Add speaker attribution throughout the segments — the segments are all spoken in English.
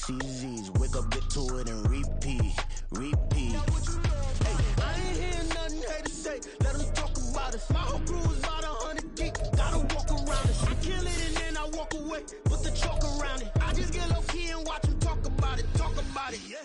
Speaker 1: CZs. Wake up, get to it, and repeat. Hey, I ain't hearing nothing haters say. Let them talk about us. My whole crew is about 100 deep. Gotta walk around it. I kill it and then I walk away. Put the chalk around it. I just get low key and watch them talk about it. Yeah.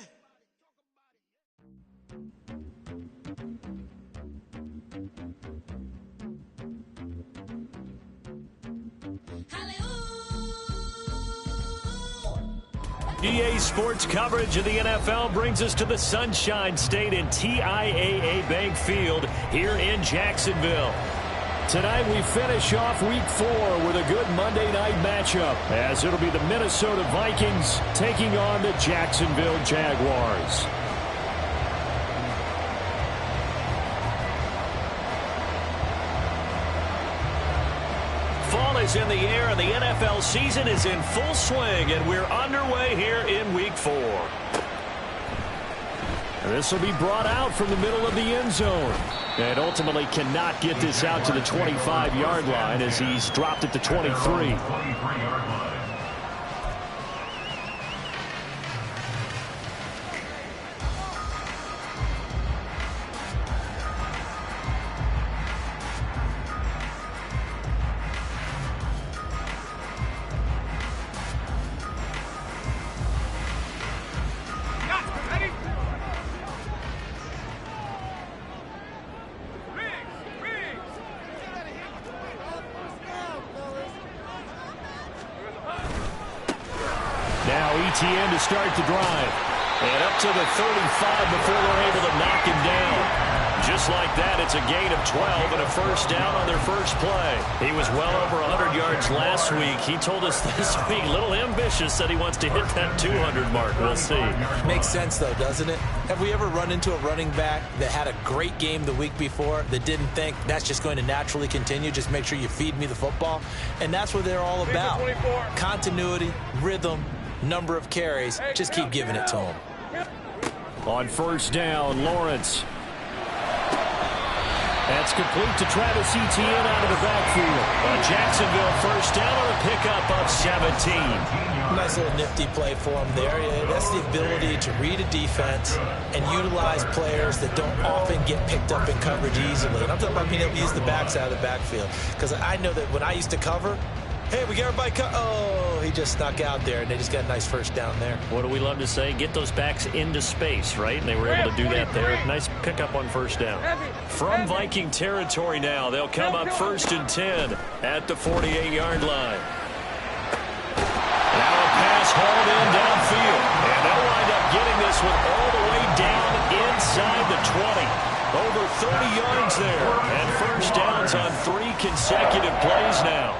Speaker 2: EA Sports coverage of the NFL brings us to the Sunshine State and TIAA Bank Field here in Jacksonville. Tonight we finish off Week 4 with a good Monday night matchup, as it'll be the Minnesota Vikings taking on the Jacksonville Jaguars. Fall is in the air and the NFL season is in full swing, and we're underway here in Week 4. This will be brought out from the middle of the end zone, and ultimately cannot get this out to the 25-yard line as he's dropped at the 23. ETN to start the drive. And up to the 35 before they're able to knock him down. Just like that, it's a gain of 12 and a first down on their first play. He was well over 100 yards last week. He told us this week, a little ambitious, that he wants to hit that 200 mark. We'll see.
Speaker 3: Makes sense, though, doesn't it? Have we ever run into a running back that had a great game the week before that didn't think that's just going to naturally continue? Just make sure you feed me the football. And that's what they're all about. Continuity, rhythm, number of carries. Just keep giving it to him.
Speaker 2: On first down, Lawrence. That's complete to Travis Etienne out of the backfield. A Jacksonville first down on a pickup of 17.
Speaker 3: Nice little nifty play for him there. Yeah, that's the ability to read a defense and utilize players that don't often get picked up in coverage easily. And I'm talking about being able to use the backs out of the backfield. Because I know that when I used to cover, hey, we got everybody oh, he just snuck out there, and they just got a nice first down there.
Speaker 2: What do we love to say? Get those backs into space, right? And they were able to do that there. Nice pickup on first down. From Viking territory now, they'll come up 1st and 10 at the 48-yard line. Now a pass hauled in downfield, and they'll wind up getting this one all the way down inside the 20. Over 30 yards there, and first downs on 3 consecutive plays now.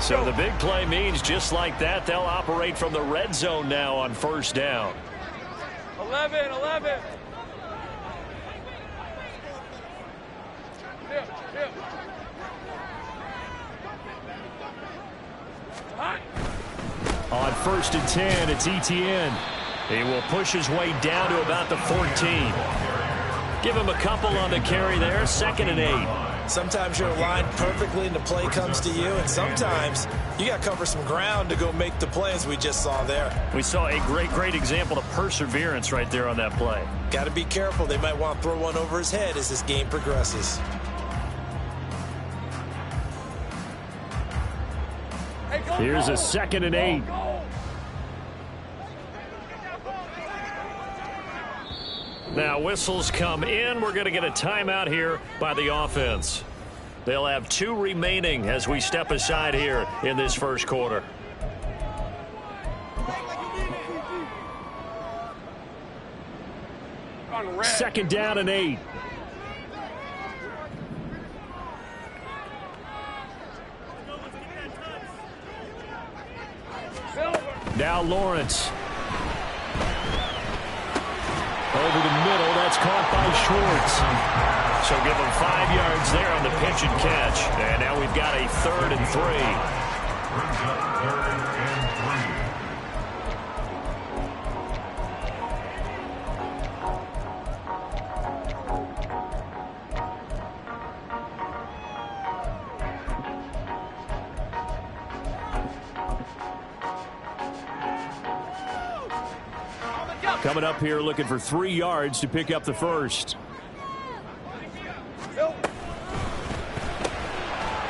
Speaker 2: So the big play means just like that, they'll operate from the red zone now on first down.
Speaker 4: 11.
Speaker 2: On 1st and 10, it's Etienne. He will push his way down to about the 14. Give him a couple on the carry there, 2nd and 8.
Speaker 3: Sometimes you're aligned perfectly and the play comes to you, and sometimes you got to cover some ground to go make the play, as we just saw there.
Speaker 2: We saw a great example of perseverance right there on that play.
Speaker 3: Got to be careful. They might want to throw one over his head as this game progresses.
Speaker 2: Here's a 2nd and 8. Now whistles come in. We're going to get a timeout here by the offense. They'll have 2 remaining as we step aside here in this first quarter. Second down and 8. Now Lawrence. Over the middle, that's caught by Schwartz. So give him 5 yards there on the pitch and catch. And now we've got a 3rd and 3. Coming up here looking for 3 yards to pick up the first.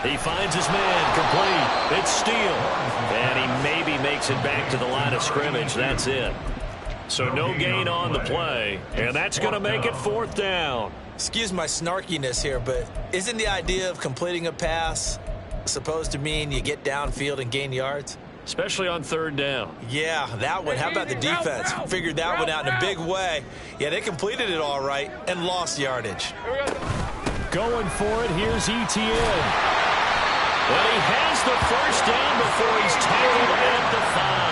Speaker 2: He finds his man, complete. It's Steele. And he maybe makes it back to the line of scrimmage. That's it. So no gain on the play. And that's going to make it 4th down.
Speaker 3: Excuse my snarkiness here, but isn't the idea of completing a pass supposed to mean you get downfield and gain yards?
Speaker 2: Especially on 3rd down.
Speaker 3: Yeah, that one. How about the defense? Figured that one out in a big way. Yeah, they completed it all right and lost yardage.
Speaker 2: Going for it, here's Etienne. But he has the first down before he's tackled at the 5.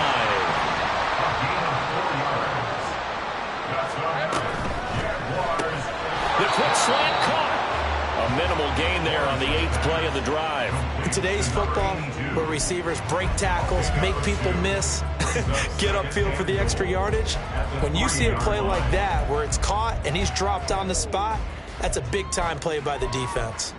Speaker 2: The quick slant caught. A minimal gain there on the 8th play of the drive.
Speaker 3: In today's football, where receivers break tackles, make people miss, get upfield for the extra yardage, when you see a play like that where it's caught and he's dropped on the spot, that's a big-time play by the defense.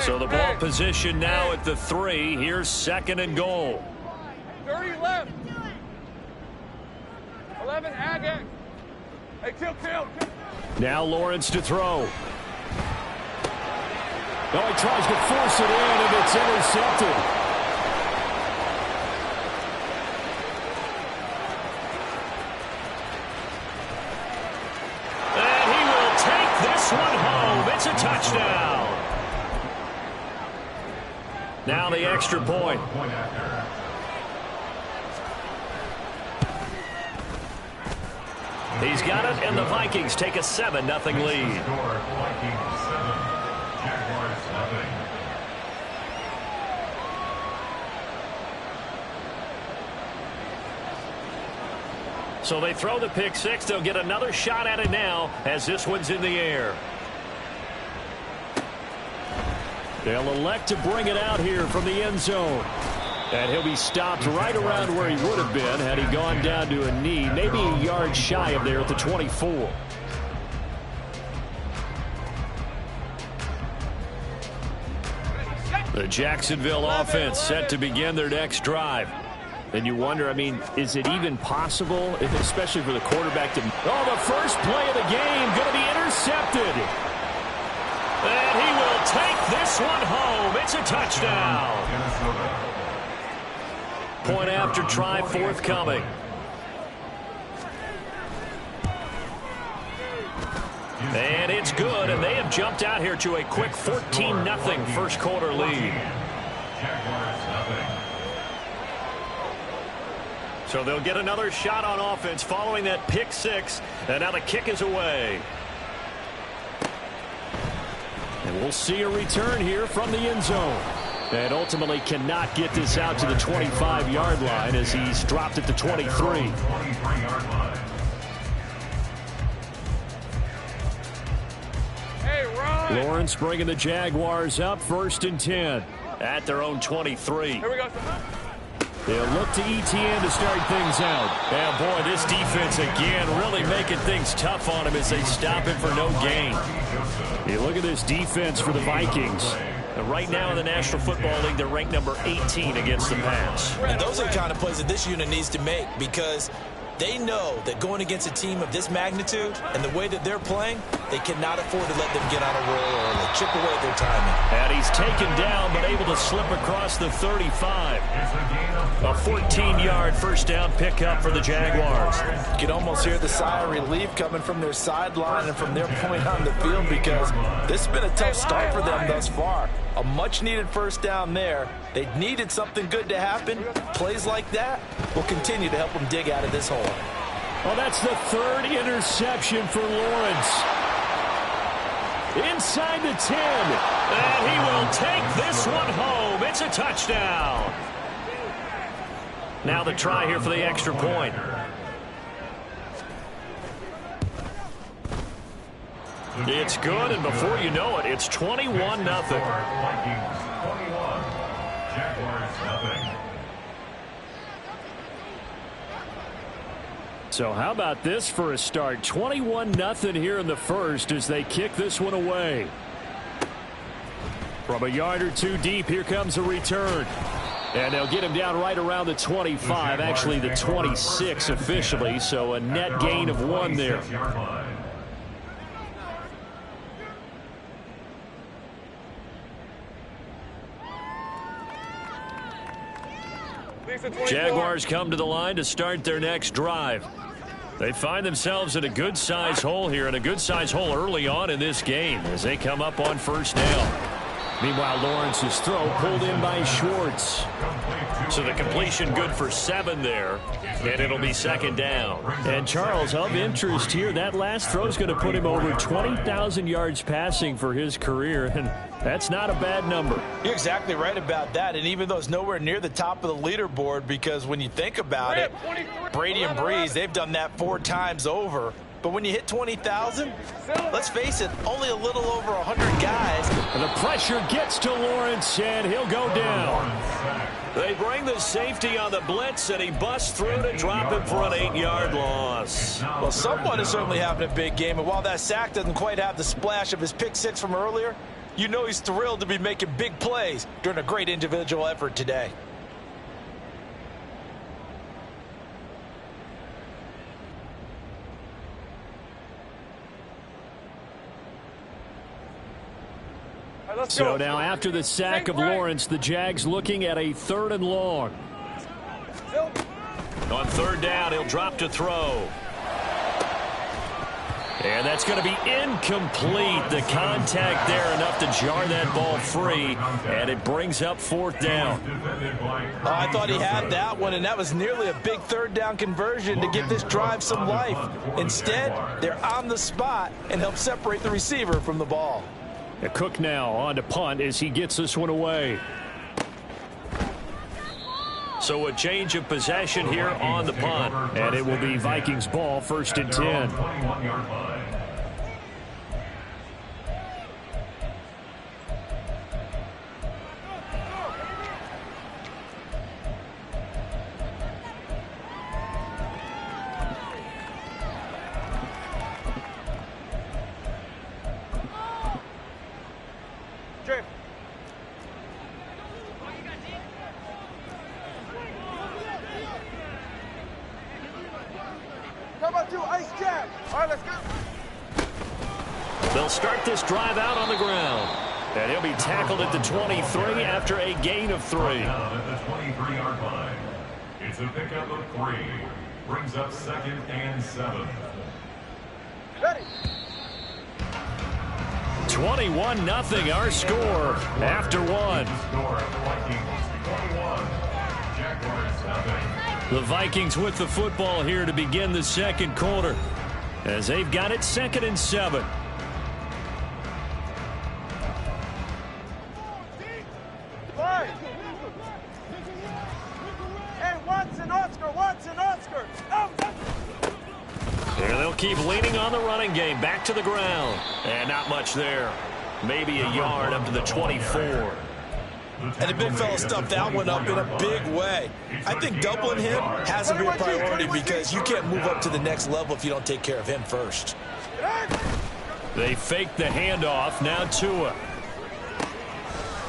Speaker 2: So the ball position now at the 3. Here's 2nd and goal.
Speaker 4: 30 left. 11, Agate. Hey, kill.
Speaker 2: Now Lawrence to throw. Oh, he tries to force it in, and it's intercepted. And he will take this one home. It's a touchdown. Now the extra point. He's got it, and the Vikings take a 7-0 lead. So they throw the pick 6. They'll get another shot at it now as this one's in the air. They'll elect to bring it out here from the end zone. And he'll be stopped right around where he would have been had he gone down to a knee, maybe a yard shy of there at the 24. The Jacksonville offense set to begin their next drive. And you wonder, I mean, is it even possible, especially for the quarterback to... Oh, the first play of the game going to be intercepted. And he will take this one home. It's a touchdown. Point after try forthcoming. And it's good, and they have jumped out here to a quick 14-0 first quarter lead. So they'll get another shot on offense following that pick 6, and now the kick is away. And we'll see a return here from the end zone. And ultimately cannot get this out to the 25-yard line as he's dropped at the 23.
Speaker 4: Hey,
Speaker 2: Lawrence bringing the Jaguars up 1st and 10 at their own 23.
Speaker 4: Here we go.
Speaker 2: They'll look to Etienne to start things out. And boy, this defense again really making things tough on him as they stop him for no gain. You look at this defense for the Vikings. And right now in the National Football League, they're ranked number 18 against the pass.
Speaker 3: And those are the kind of plays that this unit needs to make, because they know that going against a team of this magnitude and the way that they're playing, they cannot afford to let them get on a roll or chip away at their timing.
Speaker 2: And he's taken down but able to slip across the 35. A 14-yard first down pickup for the Jaguars.
Speaker 3: You can almost hear the sigh of relief coming from their sideline and from their point on the field, because this has been a tough start for them thus far. A much-needed first down there. They needed something good to happen. Plays like that will continue to help them dig out of this hole.
Speaker 2: Well, that's the 3rd interception for Lawrence. Inside the 10. And he will take this one home. It's a touchdown. Now the try here for the extra point. It's good, and before you know it, it's 21-0. So how about this for a start? 21-0 here in the first as they kick this one away. From a yard or two deep, here comes a return. And they'll get him down right around the 25, actually the 26 officially, so a net gain of 1 there. Jaguars come to the line to start their next drive. They find themselves in a good-sized hole here, and a good-sized hole early on in this game as they come up on first down. Meanwhile, Lawrence's throw pulled in by Schwartz. So the completion good for 7 there, and it'll be second down. And Charles, of interest here, that last throw is going to put him over 20,000 yards passing for his career, and that's not a bad number.
Speaker 3: You're exactly right about that, and even though it's nowhere near the top of the leaderboard, because when you think about it, Brady and Breeze, they've done that 4 times over. But when you hit 20,000, let's face it, only a little over 100 guys.
Speaker 2: And the pressure gets to Lawrence, and he'll go down. They bring the safety on the blitz, and he busts through to drop him for an 8-yard loss.
Speaker 3: Well, someone is certainly having a big game, and while that sack doesn't quite have the splash of his pick 6 from earlier, you know he's thrilled to be making big plays during a great individual effort today.
Speaker 2: So now after the sack of Lawrence, the Jags looking at a 3rd and long. On 3rd down, he'll drop to throw. And that's going to be incomplete. The contact there enough to jar that ball free, and it brings up 4th down.
Speaker 3: Oh, I thought he had that one, and that was nearly a big 3rd down conversion to give this drive some life. Instead, they're on the spot and help separate the receiver from the ball.
Speaker 2: Cook now on to punt as he gets this one away. So a change of possession here on the punt. And it will be Vikings ball, 1st and 10. They'll start this drive out on the ground. And he'll be tackled at the 23 after a gain of 3.
Speaker 5: At the 23-yard line. It's a pickup of 3. Brings up 2nd and 7.
Speaker 1: Ready.
Speaker 2: 21-0 our score after 1. The Vikings with the football here to begin the 2nd quarter as they've got it 2nd and 7. They'll keep leaning on the running game. Back to the ground. And not much there. Maybe a yard up to the 24.
Speaker 3: And the big fella stuffed that one up in a big way. I think doubling him has to be a priority because you can't move up to the next level if you don't take care of him first.
Speaker 2: They fake the handoff. Now Tua.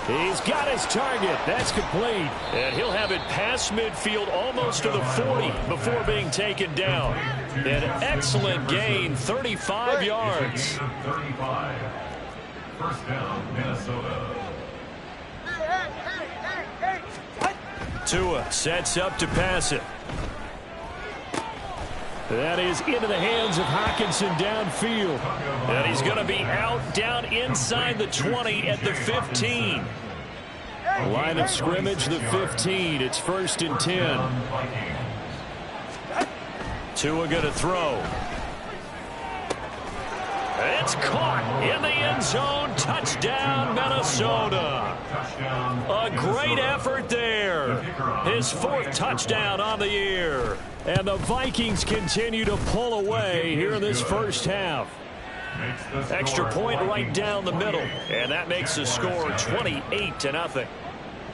Speaker 2: He's got his target. That's complete. And he'll have it past midfield almost to the 40 before being taken down. An excellent gain, 35 yards.
Speaker 5: 35. First down, Minnesota.
Speaker 2: Tua sets up to pass it. That is into the hands of Hockenson downfield. And he's going to be out down inside the 20 at the 15. Line of scrimmage, the 15. It's 1st and 10. Tua going to throw. It's caught in the end zone. Touchdown, Minnesota. A great effort there. His 4th touchdown on the year. And the Vikings continue to pull away here in this first half. Extra point right down the middle. And that makes the score 28-0.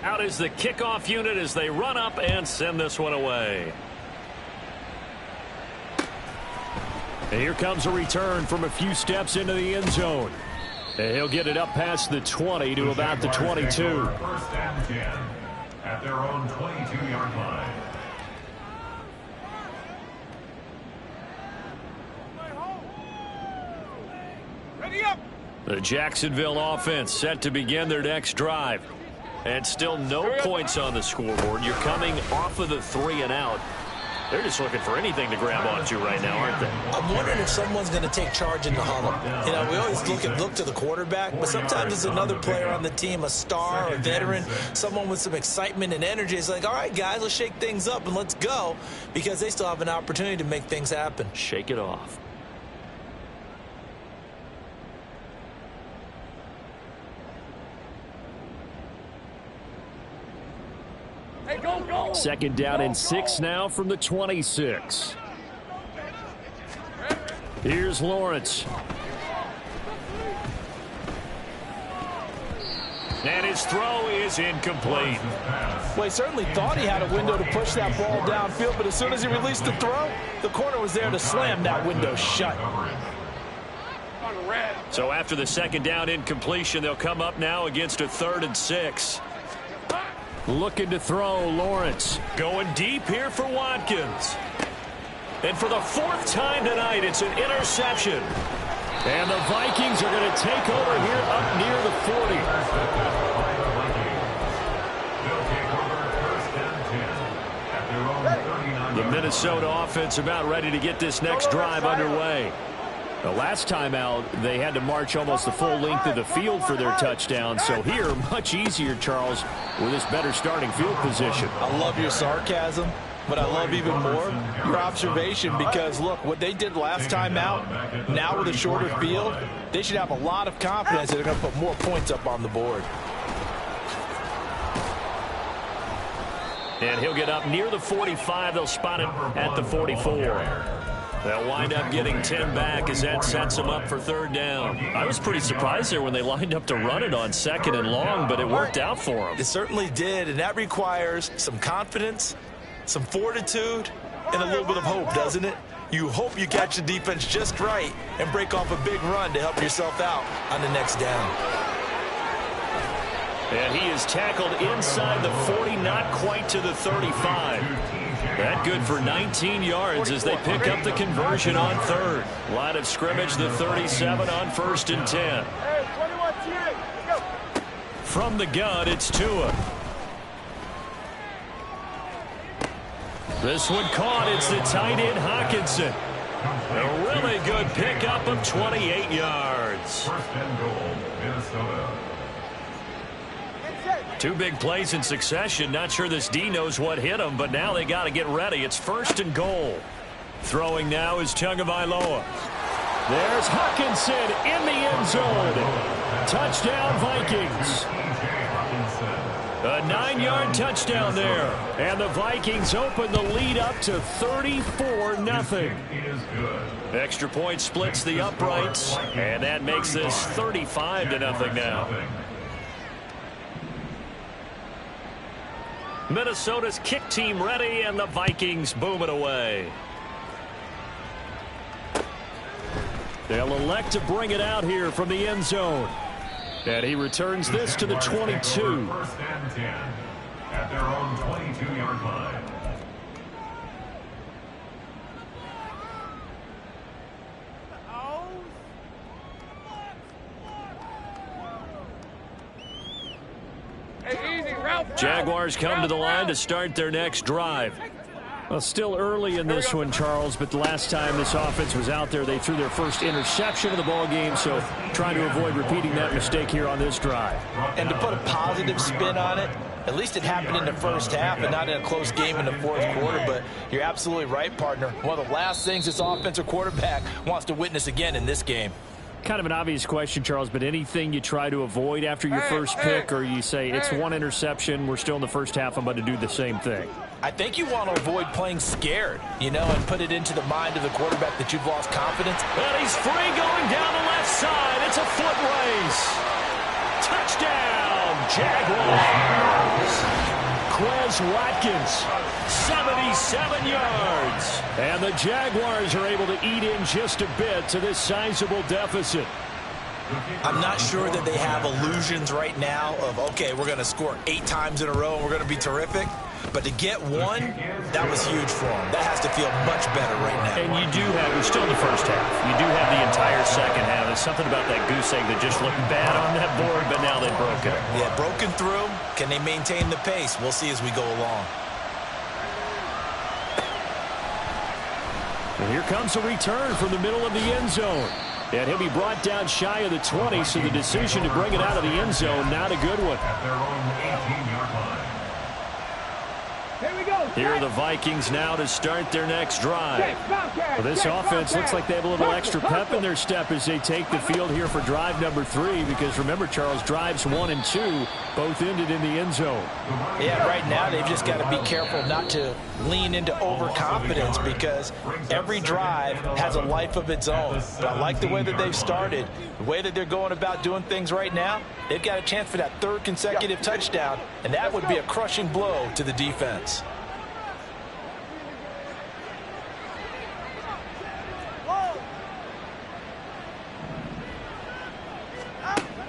Speaker 2: Out is the kickoff unit as they run up and send this one away. And here comes a return from a few steps into the end zone. And he'll get it up past the 20 to about the 22.
Speaker 5: at their own 22-yard line.
Speaker 4: Ready up.
Speaker 2: The Jacksonville offense set to begin their next drive. And still no points on the scoreboard. You're coming off of the 3 and out. They're just looking for anything to grab onto right now, aren't they?
Speaker 3: I'm wondering if someone's going to take charge in the huddle. You know, we always look to the quarterback, but sometimes it's another player on the team, a star, a veteran, someone with some excitement and energy. It's like, all right, guys, let's shake things up and let's go, because they still have an opportunity to make things happen.
Speaker 2: Shake it off.
Speaker 4: Hey, go, go.
Speaker 2: Second down and 6 now from the 26. Here's Lawrence. And his throw is incomplete.
Speaker 6: Well, he certainly thought he had a window to push that ball downfield, but as soon as he released the throw, the corner was there to slam that window shut.
Speaker 2: So after the second down incompletion, they'll come up now against a 3rd and 6. Looking to throw, Lawrence. Going deep here for Watkins. And for the 4th time tonight, it's an interception. And the Vikings are going to take over here up near the 40. The Minnesota offense about ready to get this next drive underway. The last time out, they had to march almost the full length of the field for their touchdown. So here, much easier, Charles, with this better starting field position.
Speaker 6: I love your sarcasm, but I love even more your observation, because, look, what they did last time out, now with a shorter field, they should have a lot of confidence that they're going to put more points up on the board.
Speaker 2: And he'll get up near the 45. They'll spot him at the 44. They'll wind up getting 10 back as that sets them up for 3rd down. I was pretty surprised there when they lined up to run it on 2nd and long, but it worked out for them.
Speaker 3: It certainly did, and that requires some confidence, some fortitude, and a little bit of hope, doesn't it? You hope you catch the defense just right and break off a big run to help yourself out on the next down.
Speaker 2: And he is tackled inside the 40, not quite to the 35. That good for 19 yards as they pick up the conversion on 3rd. Line of scrimmage, the 37 on 1st and 10. From the gun, it's Tua. This one caught. It's the tight end, Hawkinson. A really good pickup of 28 yards.
Speaker 5: 1st and goal, Minnesota.
Speaker 2: 2 big plays in succession. Not sure this D knows what hit him, but now they got to get ready. It's 1st and goal. Throwing now is Tagovailoa. There's Hawkinson in the end zone. Touchdown, Vikings. A 9-yard touchdown there. And the Vikings open the lead up to 34-0. Extra point splits the uprights, and that makes this 35-0 now. Minnesota's kick team ready, and the Vikings boom it away. They'll elect to bring it out here from the end zone. And he returns this to the 22.
Speaker 5: 1st and 10 at their own 22-yard line.
Speaker 2: Jaguars come to the line to start their next drive. Well, still early in this one, Charles, but the last time this offense was out there, they threw their first interception of the ball game, so trying to avoid repeating that mistake here on this drive.
Speaker 3: And to put a positive spin on it, at least it happened in the first half and not in a close game in the 4th quarter, but you're absolutely right, partner. One of the last things this offensive quarterback wants to witness again in this game.
Speaker 2: Kind of an obvious question, Charles, but anything you try to avoid after your first pick, or you say it's 1 interception, we're still in the first half, I'm about to do the same thing?
Speaker 3: I think you want to avoid playing scared, you know, and put it into the mind of the quarterback that you've lost confidence.
Speaker 2: And he's free going down the left side. It's a foot race. Touchdown, Jaguars. Quez Watkins, 77 yards. And the Jaguars are able to eat in just a bit to this sizable deficit.
Speaker 3: I'm not sure that they have illusions right now of, okay, we're going to score 8 times in a row and we're going to be terrific. But to get one, that was huge for them. That has to feel much better right now.
Speaker 2: And you do have, we're still in the first half. You do have the entire second half. There's something about that goose egg that just looked bad on that board, but now they've broken it.
Speaker 3: Yeah, broken through. Can they maintain the pace? We'll see as we go along.
Speaker 2: And here comes a return from the middle of the end zone. And he'll be brought down shy of the 20, so the decision to bring it out of the end zone, not a good one.
Speaker 5: At their own 18-yard line.
Speaker 4: Here we go.
Speaker 2: Here are the Vikings now to start their next drive. Well, this offense looks like they have a little extra pep in their step as they take the field here for drive number 3, because remember, Charles, drives 1 and 2 both ended in the end zone.
Speaker 3: Yeah, right now they've just got to be careful not to lean into overconfidence, because every drive has a life of its own. But I like the way that they've started, the way that they're going about doing things right now. They've got a chance for that 3rd consecutive touchdown, and that would be a crushing blow to the defense.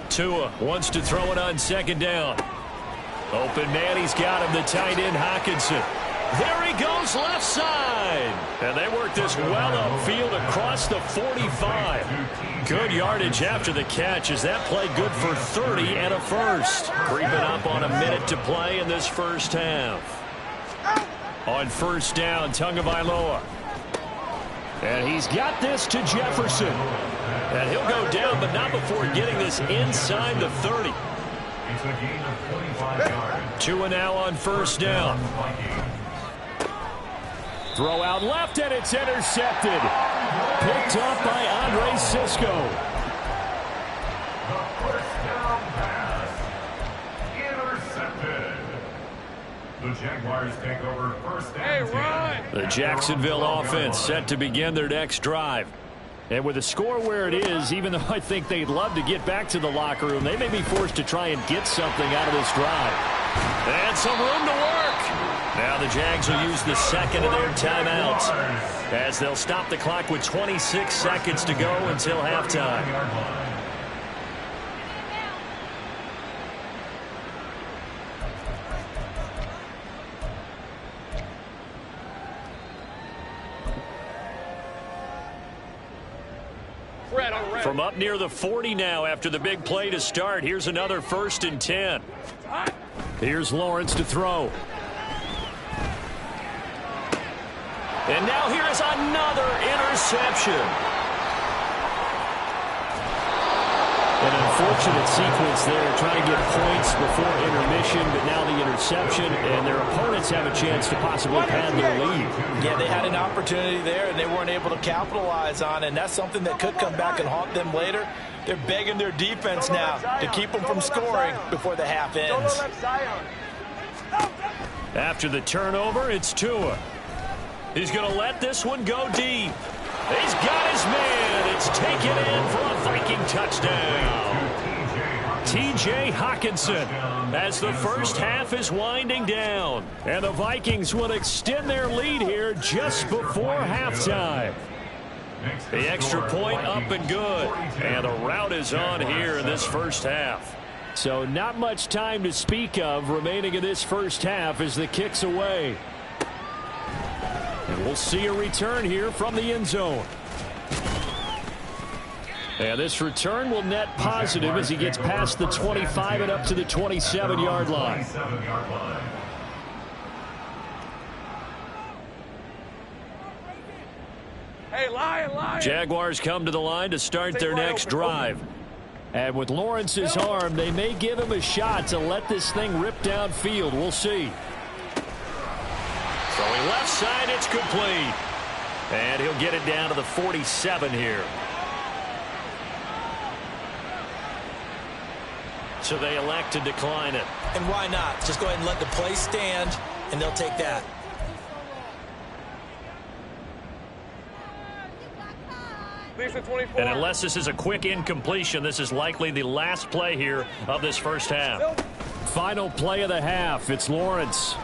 Speaker 2: Tua wants to throw it on 2nd down. Open man, he's got him, the tight end Hockenson. There he goes, left side. And they work this well upfield across the 45. Good yardage after the catch. Is that play good for 30 and a first? Creeping up on a minute to play in this first half. On 1st down, Tagovailoa. And he's got this to Jefferson. And he'll go down, but not before getting this inside the 30.
Speaker 5: It's a gain of 25 yards.
Speaker 2: Tua now on 1st down. Throw out left, and it's intercepted. Picked up by Andre Sisco.
Speaker 5: The 1st down pass. Intercepted. The Jaguars take over 1st and 10.
Speaker 2: The Jacksonville offense set to begin their next drive. And with the score where it is, even though I think they'd love to get back to the locker room, they may be forced to try and get something out of this drive. And some room to work. Now the Jags will use the 2nd of their timeouts, as they'll stop the clock with 26 seconds to go until halftime. From up near the 40 now after the big play to start. Here's another 1st and 10. Here's Lawrence to throw. And now here is another interception. An unfortunate sequence there, trying to get points before intermission, but now the interception, and their opponents have a chance to possibly pad their lead.
Speaker 3: Yeah, they had an opportunity there, and they weren't able to capitalize on it, and that's something that could come back and haunt them later. They're begging their defense now to keep them from scoring before the half ends.
Speaker 2: After the turnover, it's Tua. He's going to let this one go deep. He's got his man. It's taken in for a Viking touchdown. T.J. Hockenson, as the first half is winding down. And the Vikings will extend their lead here just before halftime. The extra point up and good. And the route is on here in this first half. So not much time to speak of remaining in this first half as the kick's away. And we'll see a return here from the end zone. And this return will net positive as he gets past the 25 and up to the 27-yard line.
Speaker 4: Hey, Lion.
Speaker 2: Jaguars come to the line to start their next drive. And with Lawrence's arm, they may give him a shot to let this thing rip downfield. We'll see. Throwing left side, it's complete. And he'll get it down to the 47 here. So they elect to decline it.
Speaker 3: And why not? Just go ahead and let the play stand, and they'll take that.
Speaker 2: And unless this is a quick incompletion, this is likely the last play here of this first half. Final play of the half. It's Lawrence.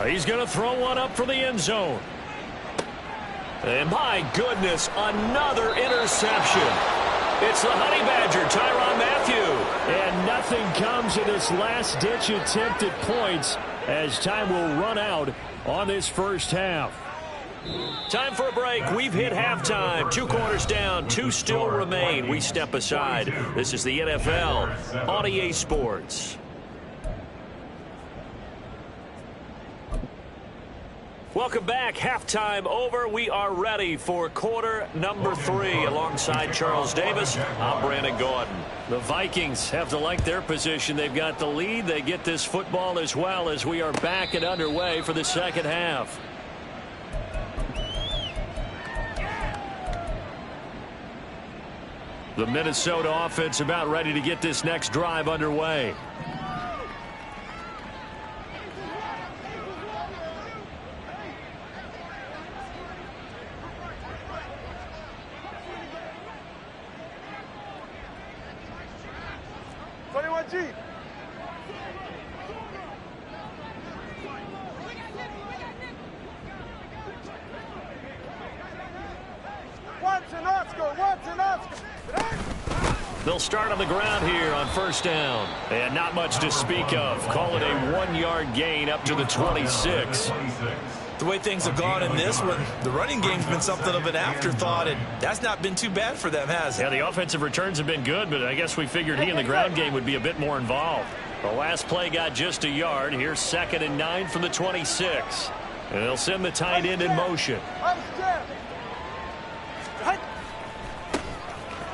Speaker 2: He's going to throw one up for the end zone. And my goodness, another interception. It's the Honey Badger, Tyrann Mathieu. And nothing comes of this last-ditch attempt at points as time will run out on this first half. Time for a break. We've hit halftime. 2 quarters down, 2 still remain. We step aside. This is the NFL on EA Sports. Welcome back. Halftime over. We are ready for quarter number 3. Alongside Charles Davis, I'm Brandon Gordon. The Vikings have to like their position. They've got the lead. They get this football as well as we are back and underway for the second half. The Minnesota offense about ready to get this next drive underway. They'll start on the ground here on first down. And not much to speak of. Call it a 1-yard gain up to the 26.
Speaker 3: The way things have gone in this one, the running game's been something of an afterthought, and that's not been too bad for them, has it?
Speaker 2: Yeah, the offensive returns have been good, but I guess we figured he in the ground game would be a bit more involved. The last play got just a yard. Here's 2nd and 9 from the 26. And they'll send the tight end in motion.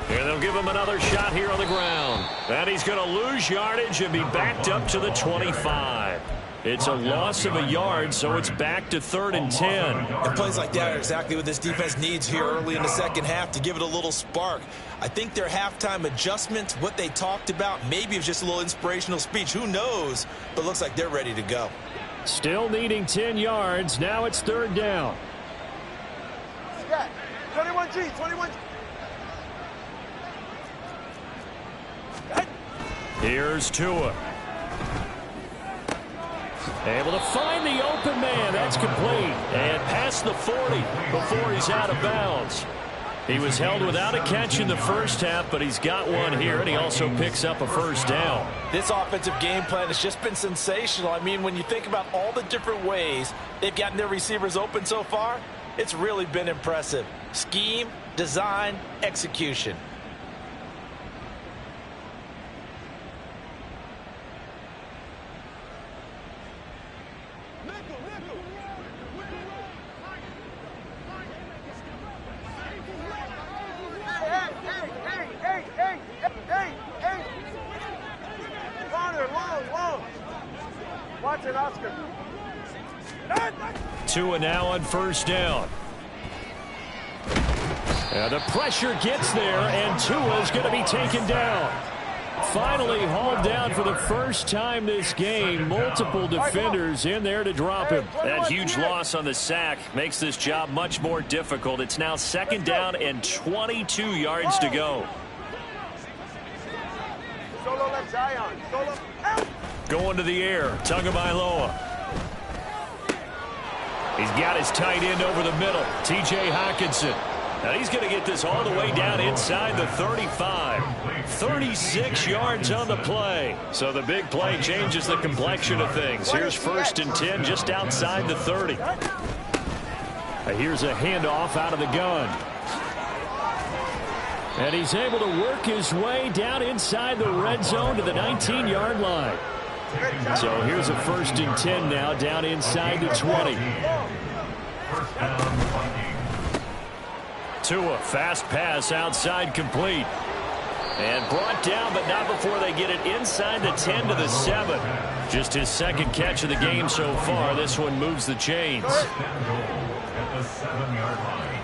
Speaker 2: And they'll give him another shot here on the ground. And he's going to lose yardage and be backed up to the 25. It's a loss of a yard, so it's back to 3rd and 10.
Speaker 3: And plays like that are exactly what this defense needs here early in the second half to give it a little spark. I think their halftime adjustments, what they talked about, maybe it was just a little inspirational speech. Who knows? But it looks like they're ready to go.
Speaker 2: Still needing 10 yards. Now it's 3rd down.
Speaker 4: 21G, 21G.
Speaker 2: Here's Tua. Able to find the open man. That's complete. And past the 40 before he's out of bounds. He was held without a catch in the first half, but he's got one here, and he also picks up a first down.
Speaker 6: This offensive game plan has just been sensational. I mean, when you think about all the different ways they've gotten their receivers open so far, it's really been impressive. Scheme, design, execution.
Speaker 2: Tua now on first down. And the pressure gets there, and Tua's going to be taken down. Finally hauled down for the first time this game. Multiple defenders in there to drop him. That huge loss on the sack makes this job much more difficult. It's now 2nd down and 22 yards to go. Going to the air, Tagovailoa. He's got his tight end over the middle, T.J. Hockenson. Now he's going to get this all the way down inside the 35. 36 yards on the play. So the big play changes the complexion of things. Here's 1st and 10 just outside the 30. Here's a handoff out of the gun. And he's able to work his way down inside the red zone to the 19-yard line. So here's a 1st and 10 now down inside the 20. Tua, fast pass outside, complete. And brought down, but not before they get it inside the 10 to the 7. Just his 2nd catch of the game so far. This one moves the chains.
Speaker 5: At the 7-yard line.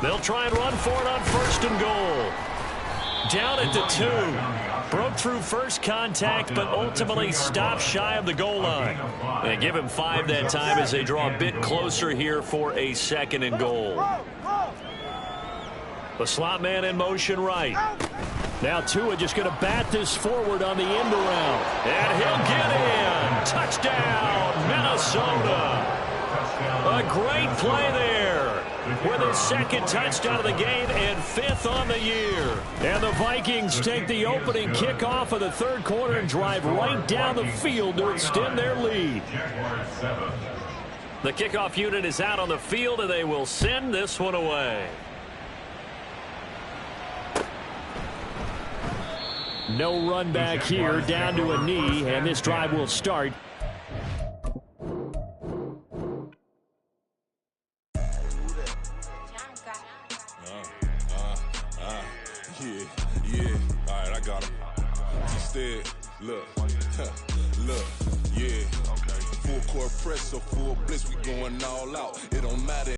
Speaker 2: They'll try and run for it on 1st and goal. Down at the 2. Broke through first contact, but ultimately stopped shy of the goal line. They give him 5 that time as they draw a bit closer here for a 2nd and goal. The slot man in motion right. Now Tua just going to bat this forward on the end around. And he'll get in. Touchdown, Minnesota. A great play there. with his second touchdown of the game and 5th on the year. And the Vikings take the opening kickoff of the third quarter and drive right down the field to extend their lead. The kickoff unit is out on the field, and they will send this one away. No run back here, down to a knee, and this drive will start.
Speaker 7: Yeah. All right, I got him. Instead, look, yeah. Full court press or full blitz, we going all out. It don't matter.